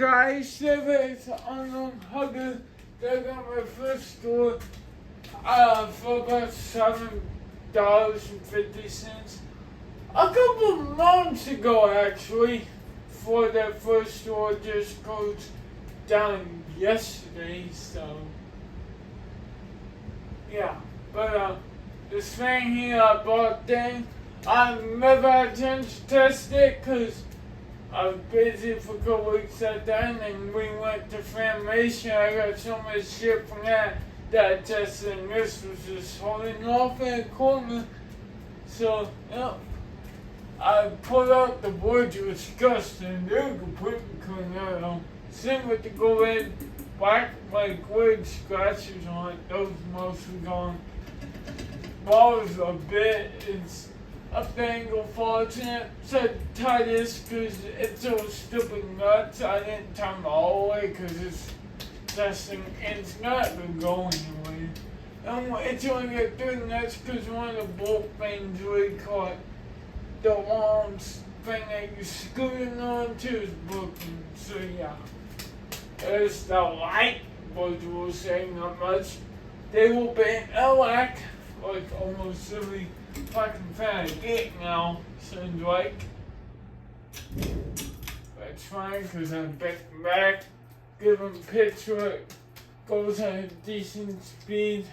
guys, Civics Unknown Hugger. They got my first store for about $7.50. A couple months ago, actually, before that first store just goes down yesterday, so yeah. But this thing here I bought then, I never had a chance to test it because I was busy for a couple weeks at then, and we went to Famation. I got so much shit from that I tested, and this was just holding off in a corner. So, yeah, I pulled out the boards. It was disgusting. They were completely clean out. Same with the gold black, like wood scratches on it. Those mostly gone. Balls a bit. It's up the angle faults in it. Said tie this because it's so stupid nuts. I didn't tie them all the way because it's testing. It's not going to go anywhere. And it's only got 3 nuts because one of the bolt things really caught the long thing that you're screwing on to is broken. So yeah. There's the light boards will say not much. They will be in LAC like almost every fucking fan I get now, seems like. That's fine, because I'm back, give them a pitch where it goes at a decent speed.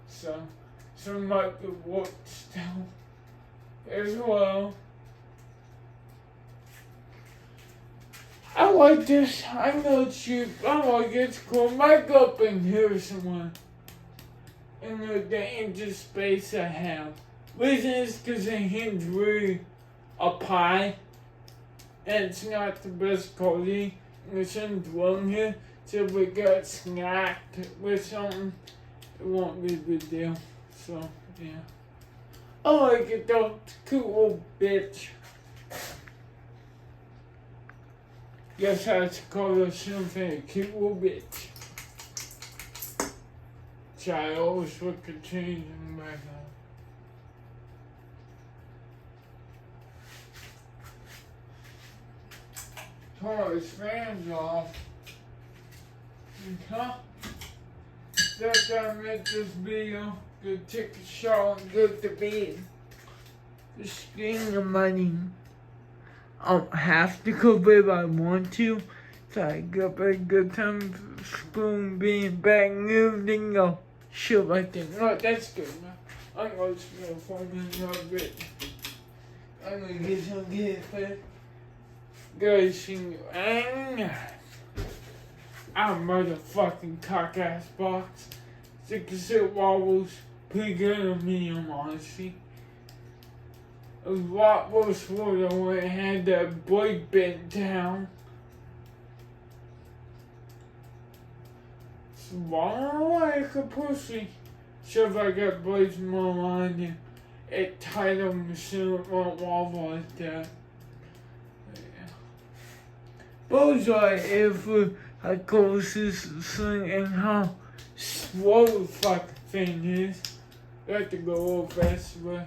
So, some might be warped still as well. I like this. I know it's cheap. I like it. It's cool. Might go up in here somewhere. In the inch of space I have. Reason is because the hinge really up high. And it's not the best quality. And it's in here. So if it got snapped with something, it won't be a big deal. So, yeah. I like it though. It's a cool little bitch. Guess I have to call her something a cute little bitch. So I always look at changing back on. Turn his fans off. Okay. That's how I make this video. Go take a shower and go to bed. Just getting the money. I don't have to go if I want to. So I got a good time spoon being back and everything else. Shit like that. No, that's good enough. I'm going to spend 4 minutes of it. I'm going to get some good food. Guys, see you. I'm motherfucking cock ass box. 6 wobbles. Pretty good on medium, honestly. It was a lot worse for them when it had that blade bent down. So like a pussy. So if I got blades more on it, it tied them so it won't wobble like that. Yeah. Those are if how close this thing and how slow the fucking thing is. I have to go a little faster, but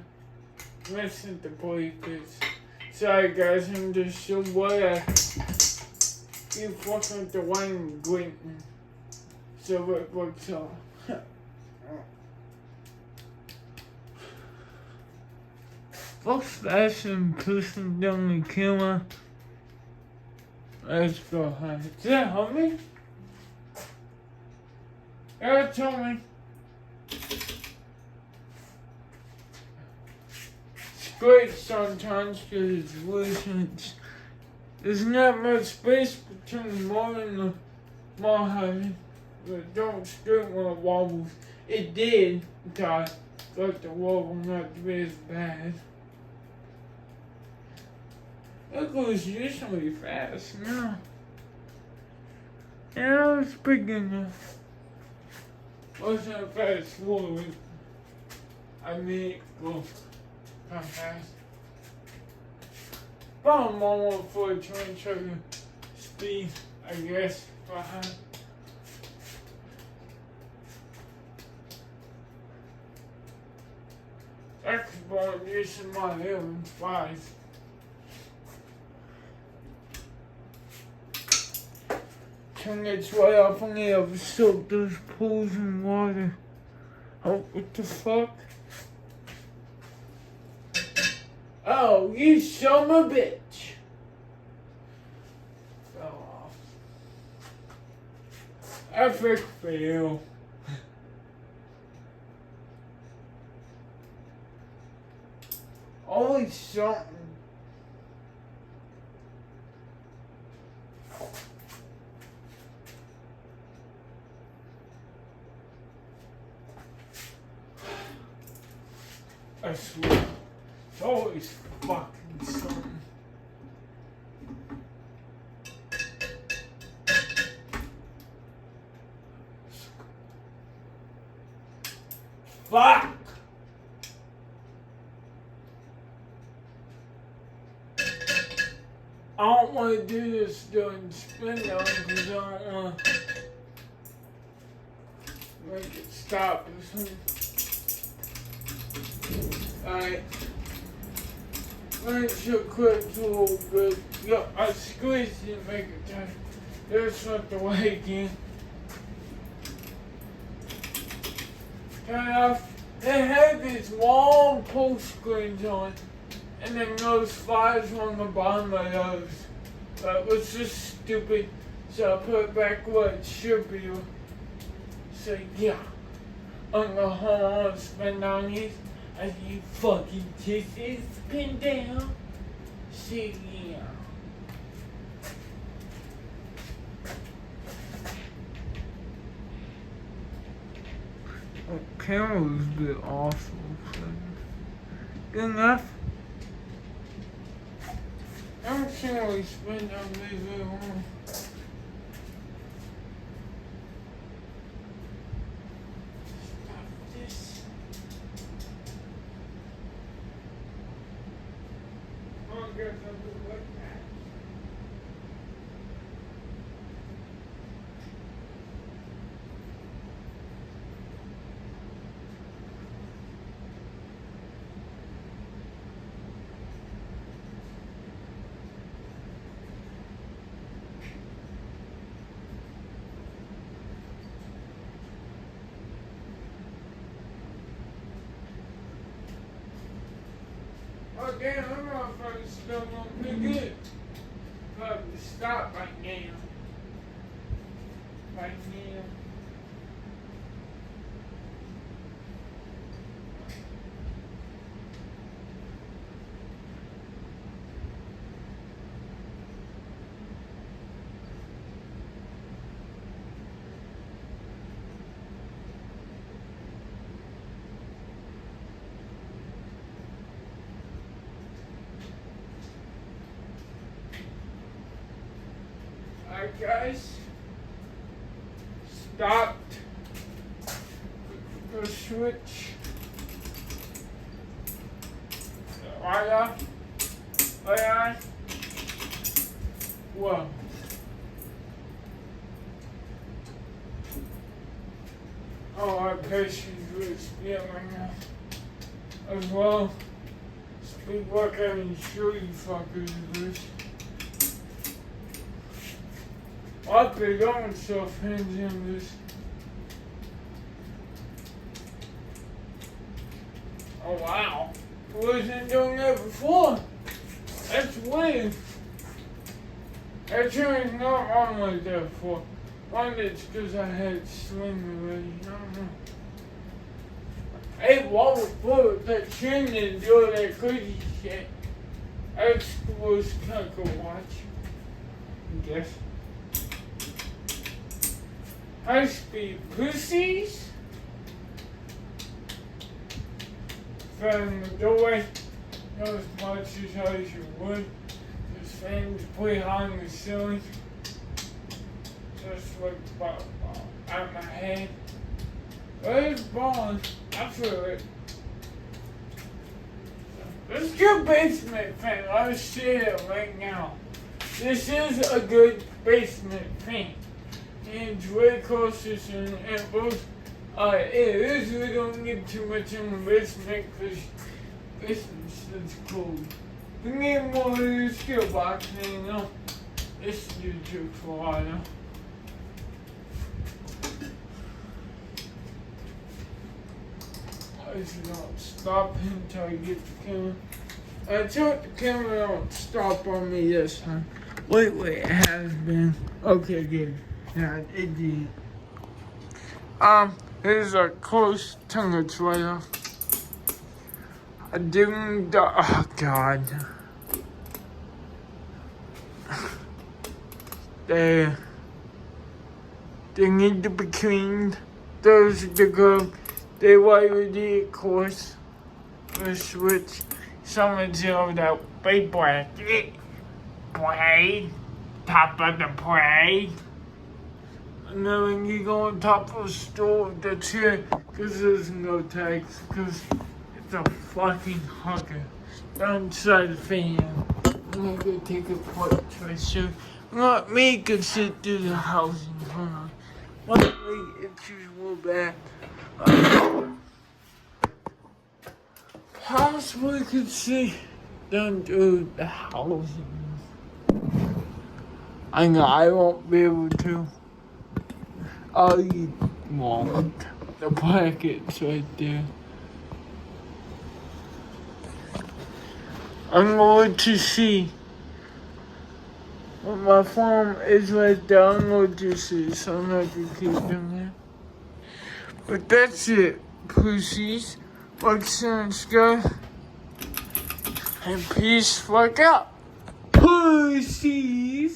listen to because sorry guys, I'm just so what you fucking with the wine glinting. So it works out. Fuck's fashion pushing down the camera. Let's go high. Is that homie? Yeah, tell me. Great sometimes because it's loose. There's not much space between the motor and the mall heavy, but don't scoot when it wobbles. It did until I got the wobble not to be as bad. It goes usually fast now. Yeah, it's big enough. Wasn't fast forward. I mean, well. Not fast. But I'm on for a train trigger speed, I guess, behind. That's born using my hearing twice. turn this right off. I'm gonna have to soak those pools in water. Oh, what the fuck? Oh, you son of a bitch. Fell off. Epic fail. Always something. I swear, it's always fucking something. Fuck! I don't want to do this during spin down because I don't want to make it stop or something. Alright. Make sure clip's a little good. Yeah, I squeezed it to make it tight. That's not the way again. Turn off. They have these long pull screens on, and then those flies on the bottom of those. But it was just stupid, so I put it back where it should be. So yeah, I'm gonna hold on and spin down these. As you fucking kisses spin down. See ya. Oh, camera's a bit awful. Good enough. I'm sure we spin down these little ones. Oh damn, that motherfucker's still going pretty good. Probably stop right now. Right now. Alright guys, stopped the switch, right off, right on, whoa. Oh, our patience was right now, as well. Speak what I can show you fuckers this. I've been going self hands in this. Oh wow. I wasn't doing that before. That's weird. Actually, not wrong like that before. One it's because I had swing already. I don't know. Hey, what before that chin didn't do that crazy shit. That was kind of cool watch. I guess. High speed pussies. Fan the doorway. Not as much as you would. This fan's way high in the ceiling. Just like about out my head. But it's balling. I feel it. Let's do basement fan. Let's see it right now. This is a good basement fan. And it's way closer than it was. It is. We don't get too much in the basement because basement's just cold. We need more of the skill box, you know. This is good for a while. I should not stop until I get the camera. I thought the camera don't stop on me this time. Wait, it has been. Okay, good. Yeah, it did. Here's a close tongue trailer. I didn't. Oh God. They need to be cleaned. Those are the good. They wipe the of course. Which some of that big bracket. Blade. Top of the blade. And then when you go on top of the stove, that's here, because there's no tags, because it's a fucking hugger. Inside the fan. I'm gonna go take a quick tracer. Not me could sit through the housing. Hold on. One way it's usual bad. Possibly could see down through the housing. I know I won't be able to. Oh, you won't. The bracket's right there. I'm going to see what my phone is right there. I'm going to see, so I'm not going to keep them there. But that's it, pussies. Like, subscribe, and peace, fuck out. Pussies.